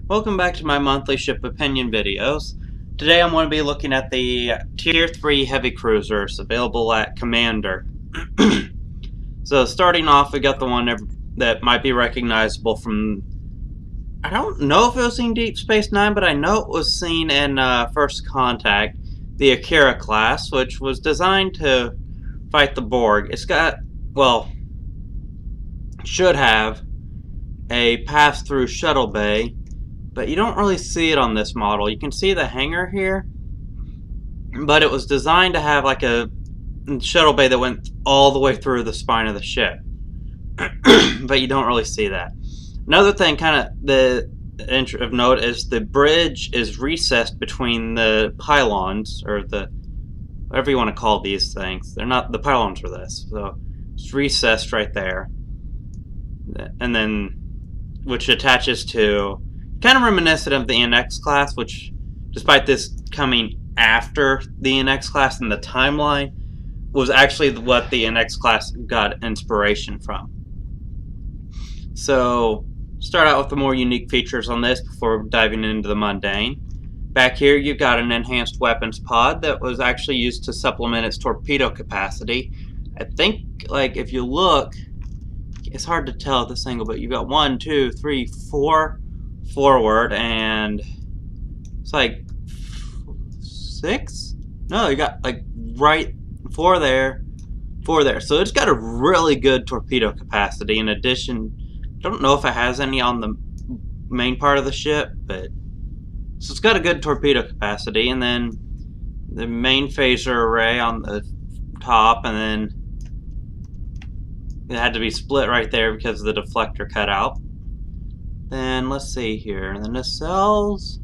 Welcome back to my monthly ship opinion videos. Today I'm going to be looking at the Tier 3 Heavy Cruisers available at Commander. So starting off, we got the one that might be recognizable from... I don't know if it was in Deep Space Nine, but I know it was seen in First Contact, the Akira-Class, which was designed to fight the Borg. It's got, well, should have a pass-through shuttle bay, but you don't really see it on this model. You can see the hangar here, but it was designed to have like a shuttle bay that went all the way through the spine of the ship. But you don't really see that. Another thing kind of of note is the bridge is recessed between the pylons, or the whatever you want to call these things. They're not, the pylons are this, so it's recessed right there, and then which attaches to, kind of reminiscent of the NX class, which, despite this coming after the NX class in the timeline, was actually what the NX class got inspiration from. So, start out with the more unique features on this before diving into the mundane. Back here, you've got an enhanced weapons pod that was actually used to supplement its torpedo capacity. I think, like, if you look, it's hard to tell at this angle, but you've got 1, 2, 3, 4 forward, and it's like 6? No, you got like right 4 there, 4 there. So it's got a really good torpedo capacity. In addition, I don't know if it has any on the main part of the ship, but so it's got a good torpedo capacity. And then the main phaser array on the top, and then it had to be split right there because of the deflector cut out. Then let's see here. And the nacelles,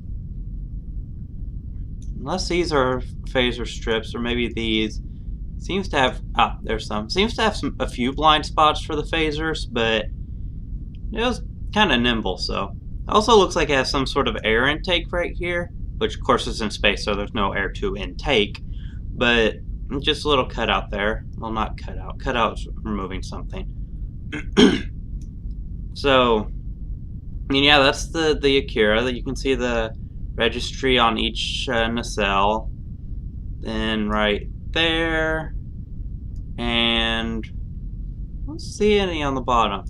unless these are phaser strips, or maybe these, seems to have there's some. Seems to have a few blind spots for the phasers, but it was kind of nimble. So also looks like it has some sort of air intake right here, which of course is in space, so there's no air to intake. But just a little cutout there. Well, not cutout. Cutout's removing something. So, I mean, yeah, that's the Akira. That you can see the registry on each nacelle. Then right there, and I don't see any on the bottom.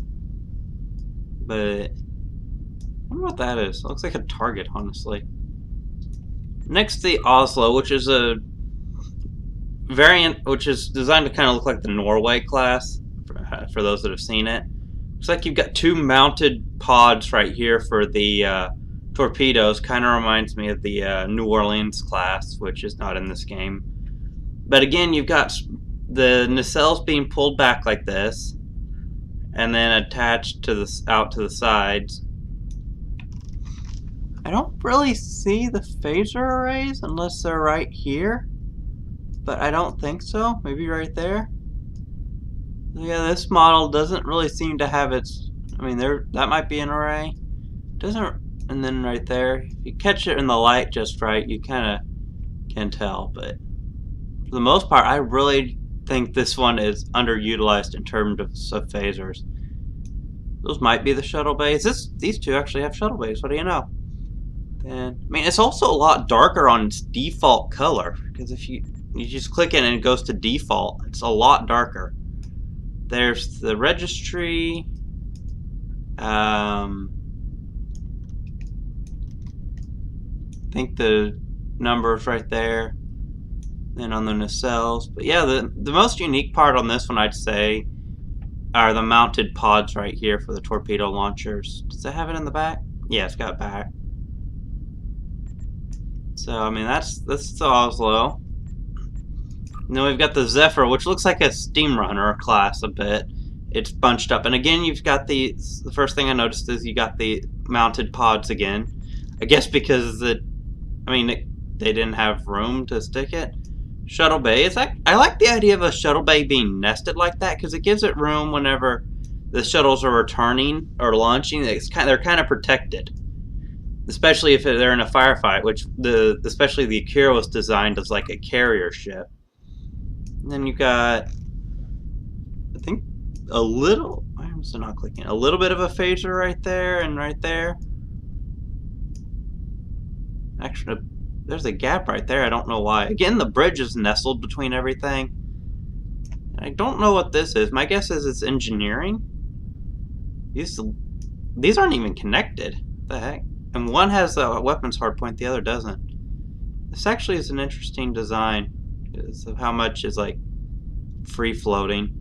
But I wonder what that is. It looks like a target, honestly. Next, the Oslo, which is a variant which is designed to kind of look like the Norway class. For those that have seen it. Looks like you've got 2 mounted pods right here for the torpedoes. Kind of reminds me of the New Orleans class, which is not in this game. But again, you've got the nacelles being pulled back like this, and then attached to out to the sides. I don't really see the phaser arrays unless they're right here, but I don't think so. Maybe right there. Yeah, this model doesn't really seem to have its... I mean, that might be an array. Doesn't... And then right there, if you catch it in the light just right, you kind of can tell. But for the most part, I really think this one is underutilized in terms of phasers. Those might be the shuttle bays. These two actually have shuttle bays. What do you know? And I mean, it's also a lot darker on its default color, because if you just click it and it goes to default, it's a lot darker. There's the registry. I think the number's right there. Then on the nacelles. But yeah, the most unique part on this one, I'd say, are the mounted pods right here for the torpedo launchers. Does it have it in the back? Yeah, it's got back. So I mean, that's the Oslo. And then we've got the Zephyr, which looks like a steam runner class a bit. It's bunched up. And again, you've got the first thing I noticed is you got the mounted pods again. I guess because they didn't have room to stick it. Shuttle bay. I like the idea of a shuttle bay being nested like that, because it gives it room whenever the shuttles are returning or launching. They're kind of protected. Especially if they're in a firefight, which especially the Akira was designed as like a carrier ship. And then you got, I think, a little, why am I not clicking? A little bit of a phaser right there and right there. Actually, there's a gap right there. I don't know why. Again, the bridge is nestled between everything. I don't know what this is. My guess is it's engineering. These aren't even connected. What the heck? And one has a weapons hardpoint, the other doesn't. This actually is an interesting design because of how much is like free floating.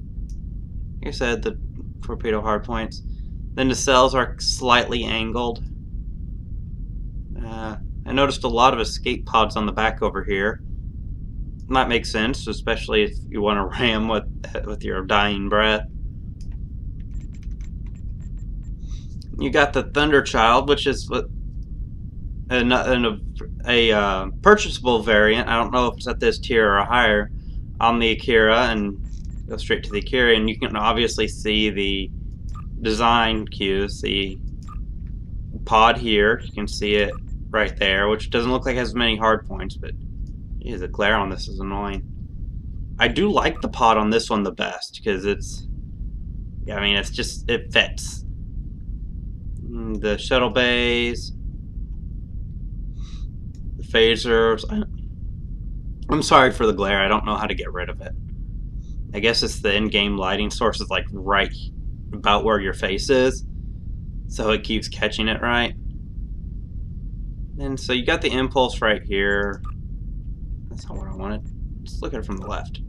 Like I said, the torpedo hardpoints. Then the cells are slightly angled. I noticed a lot of escape pods on the back over here. Might make sense, especially if you want to ram with your dying breath. You got the Thunderchild, which is a purchasable variant. I don't know if it's at this tier or higher on the Akira, and go straight to the Akira, and you can obviously see the design cues. The pod here, you can see it right there, which doesn't look like it has many hard points, but geez, the glare on this is annoying. I do like the pod on this one the best because it's, yeah, I mean, it's just, it fits. The shuttle bays, the phasers. I'm sorry for the glare. I don't know how to get rid of it. I guess it's the in-game lighting source is like right about where your face is, so it keeps catching it right. And so you got the impulse right here. That's not what I wanted. Just look at it from the left.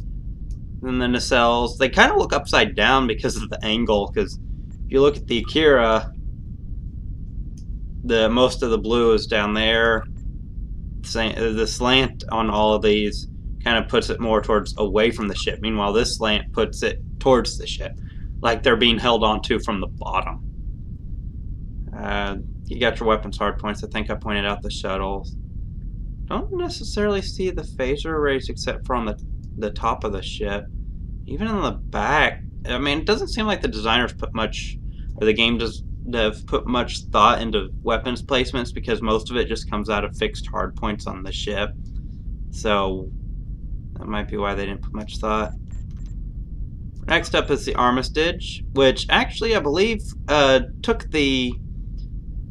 And then the cells, they kind of look upside down because of the angle, because if you look at the Akira, most of the blue is down there. The slant on all of these kind of puts it more towards away from the ship. Meanwhile, this slant puts it towards the ship, like they're being held onto from the bottom. You got your weapons hardpoints. I think I pointed out the shuttles. Don't necessarily see the phaser arrays except for on the top of the ship. Even in the back, I mean, it doesn't seem like the designers put much, or the game does have put much thought into weapons placements, because most of it just comes out of fixed hardpoints on the ship. So that might be why they didn't put much thought. Next up is the Armitage, which actually I believe took the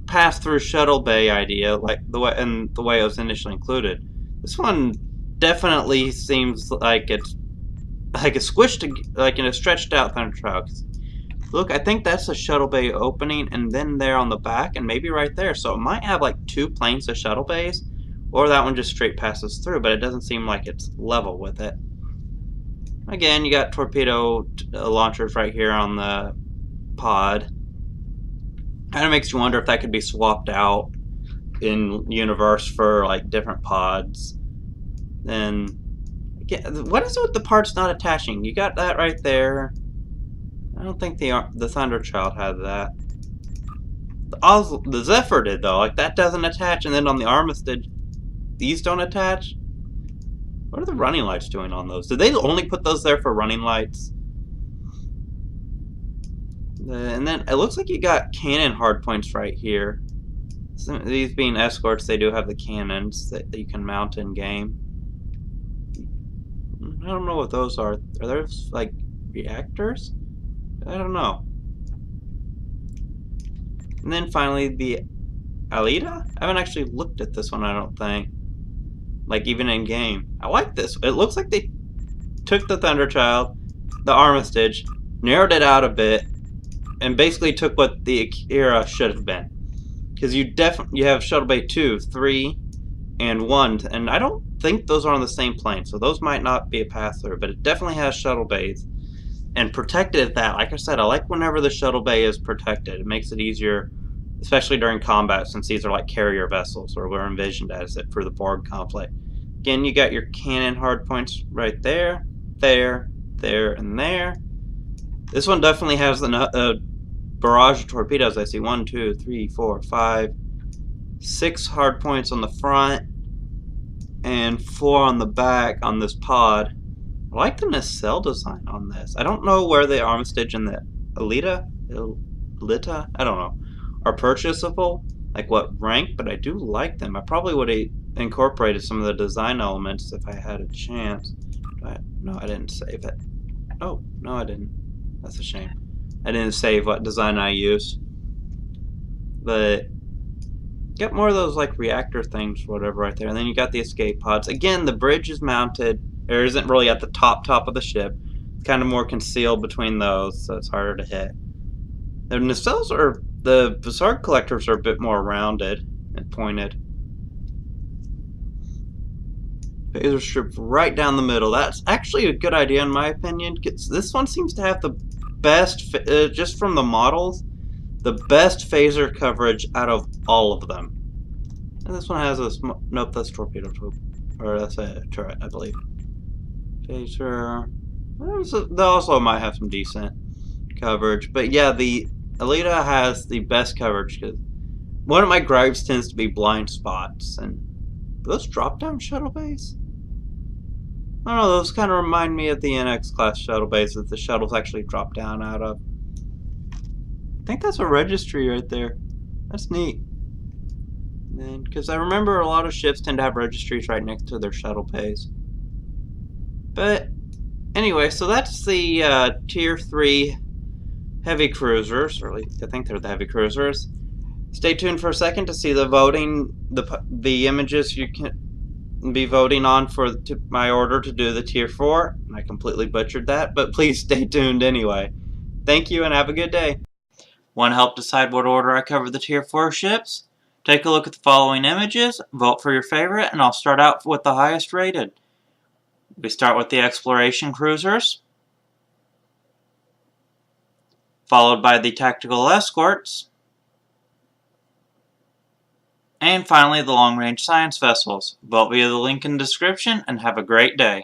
pass-through shuttle bay idea, like the way it was initially included. This one definitely seems like it's like a squished, like in a stretched out Thunderchild. Look, I think that's a shuttle bay opening, and then there on the back, and maybe right there. So it might have like two planes of shuttle bays, or that one just straight passes through, but it doesn't seem like it's level with it. Again, you got torpedo launchers right here on the pod. Kind of makes you wonder if that could be swapped out in universe for like different pods. Then, again, what is it with the parts not attaching? You got that right there. I don't think the Thunderchild had that. The Zephyr did though. Like that doesn't attach, and then on the Armitage, these don't attach. What are the running lights doing on those? Did they only put those there for running lights? And then it looks like you got cannon hardpoints right here. These being escorts, they do have the cannons that you can mount in game. I don't know what those are. Are those like reactors? I don't know. And then finally the Alita? I haven't actually looked at this one, I don't think. Like even in game. I like this. It looks like they took the Thunderchild, the Armitage, narrowed it out a bit, and basically took what the Akira should have been. Because you have Shuttle Bay 2, 3, and 1, and I don't think those are on the same plane, so those might not be a pass-through, but it definitely has shuttle bays. And protected at that, like I said, I like whenever the shuttle bay is protected. It makes it easier, especially during combat, since these are like carrier vessels, or were envisioned as it for the Borg conflict. Again, you got your cannon hardpoints right there, there, and there. This one definitely has the barrage of torpedoes. I see 1, 2, 3, 4, 5, 6 hardpoints on the front, and 4 on the back on this pod. I like the nacelle design on this. I don't know where the Armitage and the Alita, I don't know, are purchasable, like what rank, but I do like them. I probably would have incorporated some of the design elements if I had a chance. But no, I didn't save it. Oh, no, I didn't. That's a shame. I didn't save what design I used. But Get more of those like reactor things or whatever right there. And then you got the escape pods. Again, the bridge is mounted, or isn't really at the top of the ship. It's kind of more concealed between those, so it's harder to hit. The nacelles are, the Bizarre collectors are a bit more rounded and pointed. Phaser strip right down the middle. That's actually a good idea in my opinion. This one seems to have the best, just from the models, the best phaser coverage out of all of them. And this one has a, nope, that's torpedo tube. Or that's a turret, I believe. Phaser. The Oslo might have some decent coverage. But yeah, the Alita has the best coverage, because one of my gripes tends to be blind spots. And those drop-down shuttle bays? I don't know, those kind of remind me of the NX-Class shuttle bays that the shuttles actually drop down out of. I think that's a registry right there. That's neat. Because I remember a lot of ships tend to have registries right next to their shuttle bays. But anyway, so that's the Tier 3 Heavy Cruisers, or at least I think they're the Heavy Cruisers. Stay tuned for a second to see the voting, the images you can be voting on for my order to do the Tier 4. And I completely butchered that, but please stay tuned anyway. Thank you and have a good day. Want to help decide what order I cover the Tier 4 ships? Take a look at the following images, vote for your favorite, and I'll start out with the highest rated. We start with the Exploration Cruisers, followed by the Tactical Escorts, and finally the Long Range Science Vessels. Vote via the link in the description and have a great day.